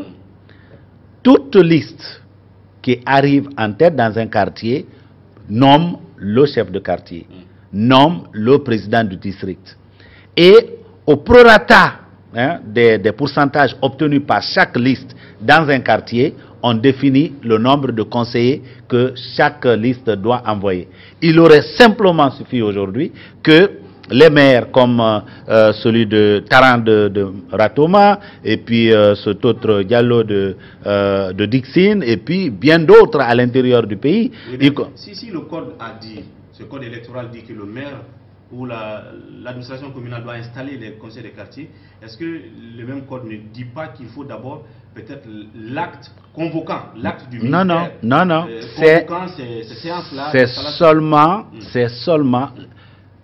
toute liste qui arrive en tête dans un quartier nomme le chef de quartier, nomme le président du district. Et au prorata des pourcentages obtenus par chaque liste dans un quartier, on définit le nombre de conseillers que chaque liste doit envoyer. Il aurait simplement suffi aujourd'hui que les maires comme celui de Taran de Ratoma, et puis cet autre Diallo de Dixine, et puis bien d'autres à l'intérieur du pays. Oui, si le code a dit, ce code électoral dit que le maire ou l'administration communale doit installer les conseils de quartier, est-ce que le même code ne dit pas qu'il faut d'abord peut-être l'acte convoquant, l'acte du ministère? Non. C'est seulement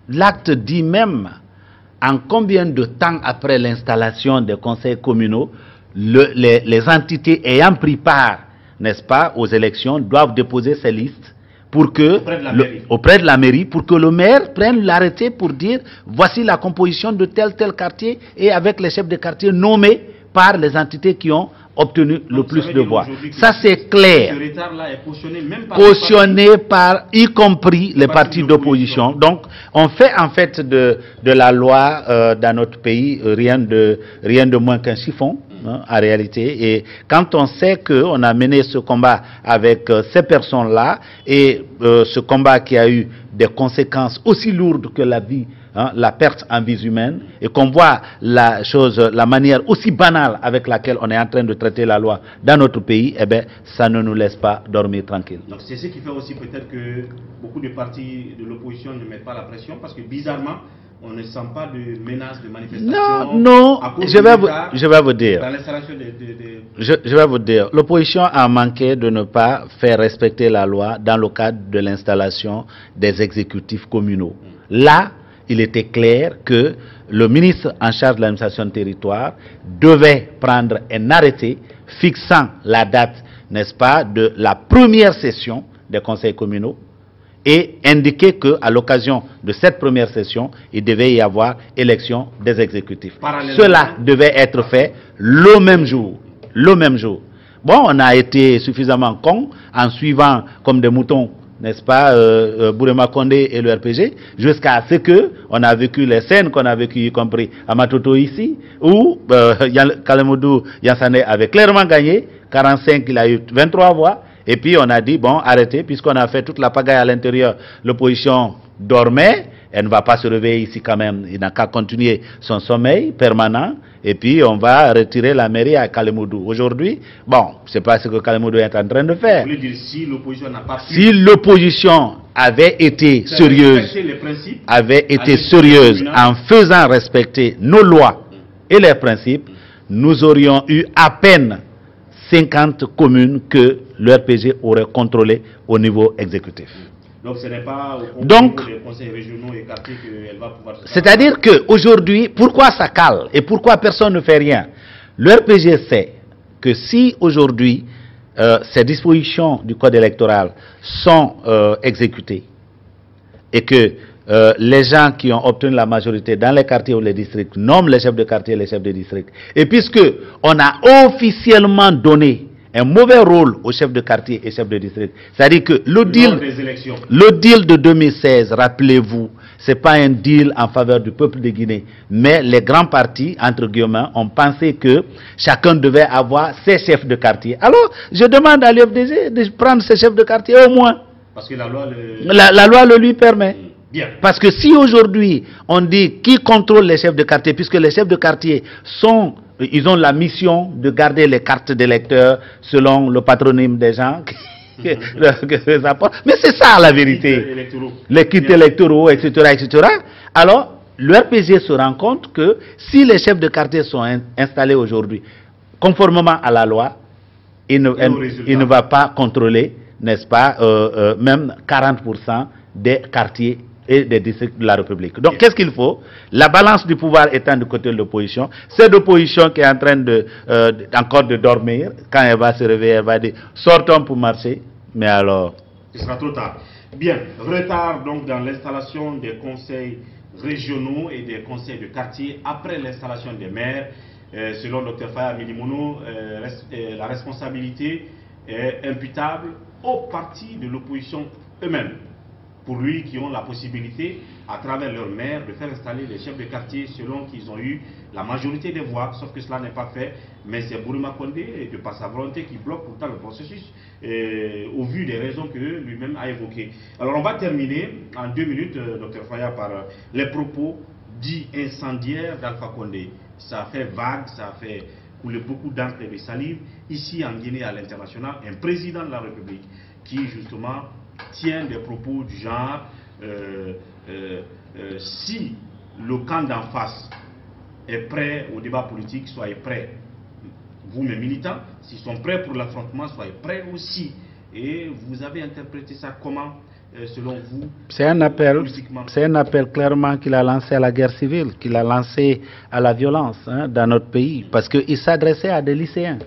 l'acte dit même en combien de temps après l'installation des conseils communaux, les entités ayant pris part, n'est-ce pas, aux élections doivent déposer ces listes pour que, auprès de la mairie, pour que le maire prenne l'arrêté pour dire voici la composition de tel quartier et avec les chefs de quartier nommés par les entités qui ont obtenu le plus de voix. Ça c'est clair. Ce retard-là est cautionné même par y compris les partis d'opposition. Donc on fait en fait de la loi dans notre pays rien de moins qu'un chiffon. En réalité, et quand on sait qu'on a mené ce combat avec ces personnes-là, et ce combat qui a eu des conséquences aussi lourdes que la vie, la perte en vies humaines, et qu'on voit la manière aussi banale avec laquelle on est en train de traiter la loi dans notre pays, eh bien, ça ne nous laisse pas dormir tranquille. Donc c'est ce qui fait aussi peut-être que beaucoup de partis de l'opposition ne mettent pas la pression, parce que bizarrement, on ne sent pas de menaces de manifestation. Non, je vais vous dire. Je vais vous dire, l'opposition a manqué de ne pas faire respecter la loi dans le cadre de l'installation des exécutifs communaux. Là, il était clair que le ministre en charge de l'administration du territoire devait prendre un arrêté fixant la date, n'est-ce pas, de la première session des conseils communaux, et indiquer qu'à l'occasion de cette première session, il devait y avoir élection des exécutifs. Cela devait être fait le même jour. Bon, on a été suffisamment cons en suivant comme des moutons, n'est-ce pas, Bourema Condé et le RPG, jusqu'à ce que on a vécu les scènes qu'on a vécues, y compris à Matoto ici, où Kalemoudou Yansane avait clairement gagné, 45, il a eu 23 voix. Et puis on a dit, bon, arrêtez, puisqu'on a fait toute la pagaille à l'intérieur, l'opposition dormait, elle ne va pas se réveiller ici quand même, il n'a qu'à continuer son sommeil permanent, et puis on va retirer la mairie à Kalemoudou. Aujourd'hui, bon, c'est pas ce que Kalemoudou est en train de faire. Vous voulez dire, si l'opposition n'a pas pris... Si l'opposition avait été sérieuse, en faisant respecter nos lois et les principes, nous aurions eu à peine 50 communes que le RPG aurait contrôlées au niveau exécutif. Donc ce n'est pas au des conseils régionaux et quartiers qu'elle va pouvoir se... C'est-à-dire qu'aujourd'hui, pourquoi ça cale et pourquoi personne ne fait rien? Le RPG sait que si aujourd'hui ces dispositions du code électoral sont exécutées et que les gens qui ont obtenu la majorité dans les quartiers ou les districts nomment les chefs de quartier et les chefs de district. Et puisque on a officiellement donné un mauvais rôle aux chefs de quartier et chefs de district, c'est-à-dire que le deal de 2016, rappelez-vous, c'est pas un deal en faveur du peuple de Guinée. Mais les grands partis, entre guillemets, ont pensé que chacun devait avoir ses chefs de quartier. Alors, je demande à l'UFDG de prendre ses chefs de quartier au moins. Parce que la loi la loi le lui permet. Bien. Parce que si aujourd'hui, on dit qui contrôle les chefs de quartier, puisque les chefs de quartier ils ont la mission de garder les cartes d'électeurs selon le patronyme des gens. Mais c'est ça la vérité. Les kits électoraux, etc., etc. Alors, le RPG se rend compte que si les chefs de quartier sont installés aujourd'hui, conformément à la loi, il ne va pas contrôler, n'est-ce pas, même 40% des quartiers et des districts de la République. Donc, qu'est-ce qu'il faut? La balance du pouvoir étant du côté de l'opposition, c'est l'opposition qui est en train encore de dormir. Quand elle va se réveiller, elle va dire « sortons pour marcher ». Mais alors... Ce sera trop tard. Bien, retard donc dans l'installation des conseils régionaux et des conseils de quartier après l'installation des maires. Selon Dr Faya Milimono, la responsabilité est imputable aux partis de l'opposition eux-mêmes. Pour lui, qui ont la possibilité, à travers leur maire, de faire installer les chefs de quartier selon qu'ils ont eu la majorité des voix, sauf que cela n'est pas fait. Mais c'est Bourouma Condé, de par sa volonté, qui bloque pourtant le processus, au vu des raisons que lui-même a évoquées. Alors on va terminer en 2 minutes, Dr Faya, par les propos dits incendiaires d'Alpha Condé. Ça a fait vague, ça a fait couler beaucoup d'encre et de salive, ici en Guinée à l'international, un président de la République qui justement tient des propos du genre si le camp d'en face est prêt au débat politique, soyez prêts. Vous, mes militants, s'ils sont prêts pour l'affrontement, soyez prêts aussi. Et vous avez interprété ça comment, selon vous? C'est un appel clairement qu'il a lancé à la guerre civile, qu'il a lancé à la violence dans notre pays, parce qu'il s'adressait à des lycéens.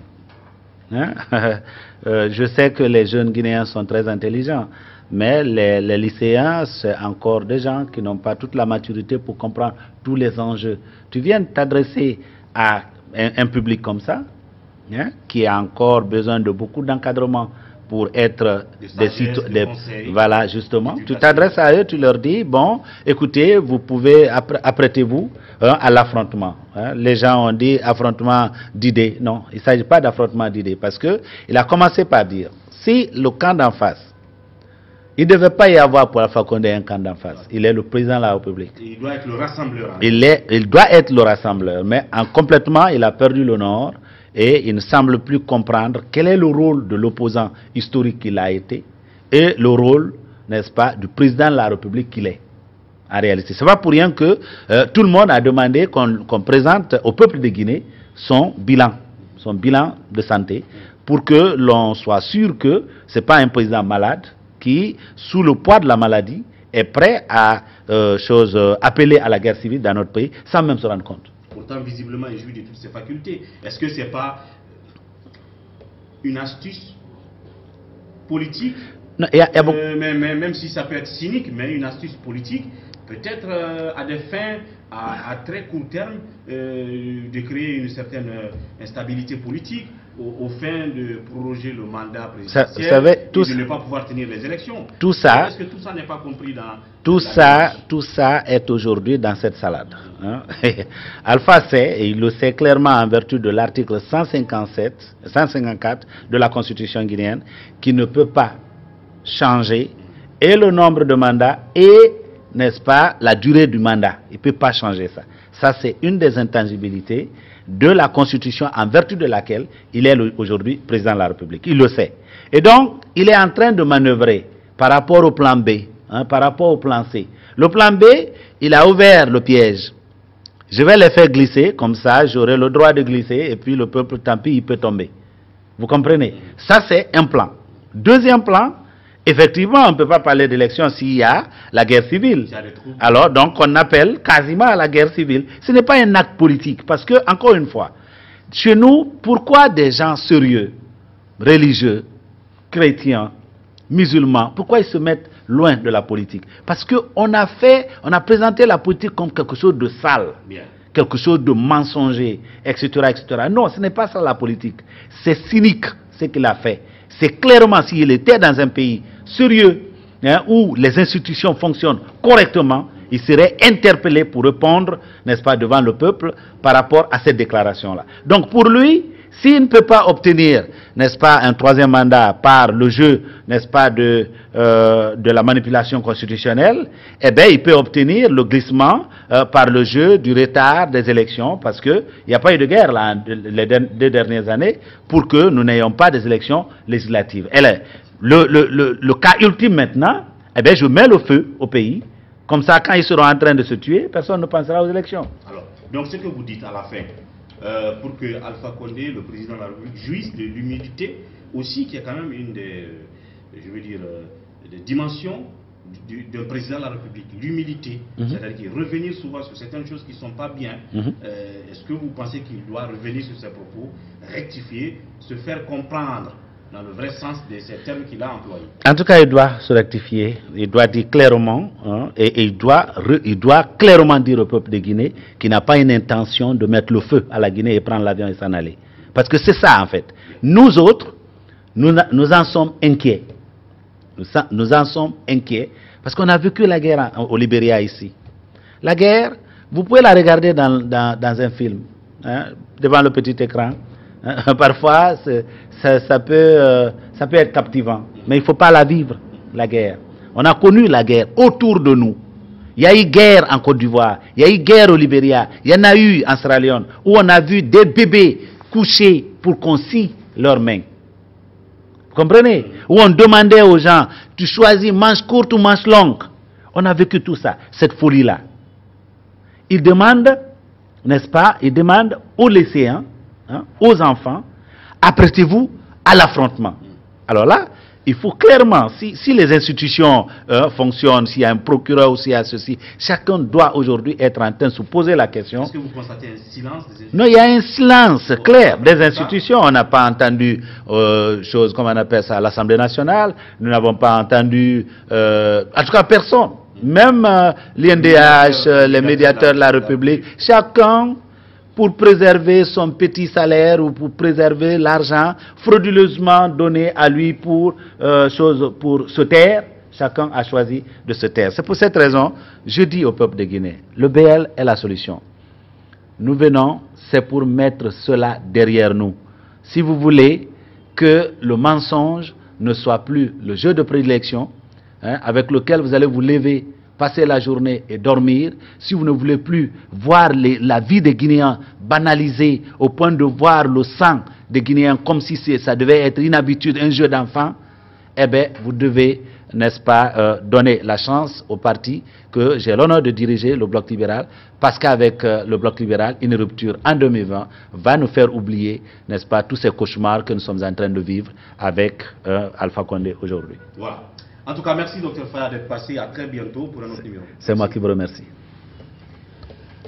Je sais que les jeunes Guinéens sont très intelligents, mais les lycéens, c'est encore des gens qui n'ont pas toute la maturité pour comprendre tous les enjeux. Tu viens de t'adresser à un public comme ça, qui a encore besoin de beaucoup d'encadrement pour être voilà, justement. Tu t'adresses à eux, tu leur dis, bon, écoutez, vous pouvez, apprêtez-vous à l'affrontement. Les gens ont dit affrontement d'idées. Non, il ne s'agit pas d'affrontement d'idées, parce qu'il a commencé par dire, si le camp d'en face, il ne devait pas y avoir pour Alpha Condé un camp d'en face. Il est le président de la République. Il doit être le rassembleur. Il doit être le rassembleur, mais complètement, il a perdu le nord. Et il ne semble plus comprendre quel est le rôle de l'opposant historique qu'il a été et le rôle, n'est-ce pas, du président de la République qu'il est, en réalité. Ce n'est pas pour rien que tout le monde a demandé qu'on présente au peuple de Guinée son bilan de santé, pour que l'on soit sûr que ce n'est pas un président malade qui, sous le poids de la maladie, est prêt à appeler à la guerre civile dans notre pays sans même se rendre compte. Pourtant, visiblement, il jouit de toutes ses facultés. Est-ce que ce n'est pas une astuce politique, non, même si ça peut être cynique, mais une astuce politique, peut-être à des fins à très court terme, de créer une certaine instabilité politique, aux fins de proroger le mandat présidentiel et de ne pas pouvoir tenir les élections. Tout ça, est-ce que tout ça n'est pas compris dans... Tout ça est aujourd'hui dans cette salade. Alpha sait, et il le sait clairement en vertu de l'article 154 de la Constitution guinéenne, qui ne peut pas changer et le nombre de mandats et, n'est-ce pas, la durée du mandat. Il ne peut pas changer ça. Ça, c'est une des intangibilités de la Constitution en vertu de laquelle il est aujourd'hui président de la République. Il le sait. Et donc, il est en train de manœuvrer par rapport au plan B, par rapport au plan C. Le plan B, il a ouvert le piège. Je vais les faire glisser, comme ça, j'aurai le droit de glisser, et puis le peuple, tant pis, il peut tomber. Vous comprenez? Ça, c'est un plan. Deuxième plan, effectivement, on ne peut pas parler d'élection s'il y a la guerre civile. Alors, donc, on appelle quasiment à la guerre civile. Ce n'est pas un acte politique, parce que, encore une fois, chez nous, pourquoi des gens sérieux, religieux, chrétiens, musulmans, pourquoi ils se mettent loin de la politique? Parce qu'on a présenté la politique comme quelque chose de sale, quelque chose de mensonger, etc., etc. Non, ce n'est pas ça la politique. C'est cynique ce qu'il a fait. C'est clairement, s'il était dans un pays sérieux, où les institutions fonctionnent correctement, il serait interpellé pour répondre, n'est-ce pas, devant le peuple par rapport à cette déclaration-là. Donc pour lui, s'il ne peut pas obtenir, n'est-ce pas, un troisième mandat par le jeu, n'est-ce pas, de la manipulation constitutionnelle, eh bien, il peut obtenir le glissement par le jeu du retard des élections, parce qu'il n'y a pas eu de guerre là, les 2 dernières années, pour que nous n'ayons pas des élections législatives. Le cas ultime maintenant, eh bien, je mets le feu au pays, comme ça, quand ils seront en train de se tuer, personne ne pensera aux élections. Alors, donc ce que vous dites à la fin, pour que Alpha Condé, le président de la République, jouisse de l'humilité, aussi qui est quand même une des, je veux dire, des dimensions d'un président de la République, l'humilité, c'est-à-dire qu'il revenir souvent sur certaines choses qui ne sont pas bien. Est-ce que vous pensez qu'il doit revenir sur ses propos, rectifier, se faire comprendre dans le vrai sens de ces termes qu'il a employés? En tout cas, il doit se rectifier, il doit dire clairement, hein, et il doit clairement dire au peuple de Guinée qu'il n'a pas une intention de mettre le feu à la Guinée et prendre l'avion et s'en aller. Parce que c'est ça en fait. Nous autres, nous en sommes inquiets. Nous en sommes inquiets parce qu'on a vécu la guerre au Libéria ici. La guerre, vous pouvez la regarder dans un film, hein, devant le petit écran. Parfois, ça peut être captivant, mais il ne faut pas la vivre, la guerre. On a connu la guerre autour de nous. Il y a eu guerre en Côte d'Ivoire, il y a eu guerre au Libéria, il y en a eu en Sierra Leone, où on a vu des bébés couchés pour qu'on scie leurs mains. Vous comprenez? Où on demandait aux gens, tu choisis manche courte ou manche longue. On a vécu tout ça, cette folie-là. Ils demandent, n'est-ce pas, ils demandent aux lycéens, hein, aux enfants, apprêtez-vous à l'affrontement. Alors là, il faut clairement, si les institutions fonctionnent, s'il y a un procureur ou s'il y a ceci, chacun doit aujourd'hui être en train de se poser la question. Est-ce que vous constatez un silence des institutions? Non, il y a un silence clair des institutions. On n'a pas entendu choses comme on appelle ça à l'Assemblée nationale. Nous n'avons pas entendu, en tout cas personne. Même l'INDH, les médiateurs de la République, chacun, pour préserver son petit salaire ou pour préserver l'argent frauduleusement donné à lui pour se taire, chacun a choisi de se taire. C'est pour cette raison, je dis au peuple de Guinée, le BL est la solution. Nous venons, c'est pour mettre cela derrière nous. Si vous voulez que le mensonge ne soit plus le jeu de prédilection, hein, avec lequel vous allez vous lever, passer la journée et dormir, si vous ne voulez plus voir la vie des Guinéens banalisée au point de voir le sang des Guinéens comme si ça devait être une habitude, un jeu d'enfant, eh bien, vous devez, n'est-ce pas, donner la chance au parti que j'ai l'honneur de diriger, le Bloc libéral, parce qu'avec le Bloc libéral, une rupture en 2020 va nous faire oublier, n'est-ce pas, tous ces cauchemars que nous sommes en train de vivre avec Alpha Condé aujourd'hui. Voilà. En tout cas, merci Dr Faya d'être passé. À très bientôt pour un autre numéro. C'est moi qui vous remercie.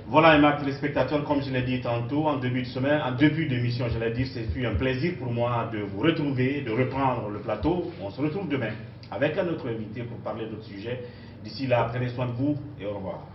Voilà, mes téléspectateurs, comme je l'ai dit tantôt, en début de semaine, en début d'émission, je l'ai dit, c'est fut un plaisir pour moi de vous retrouver, de reprendre le plateau. On se retrouve demain avec un autre invité pour parler d'autres sujets. D'ici là, prenez soin de vous et au revoir.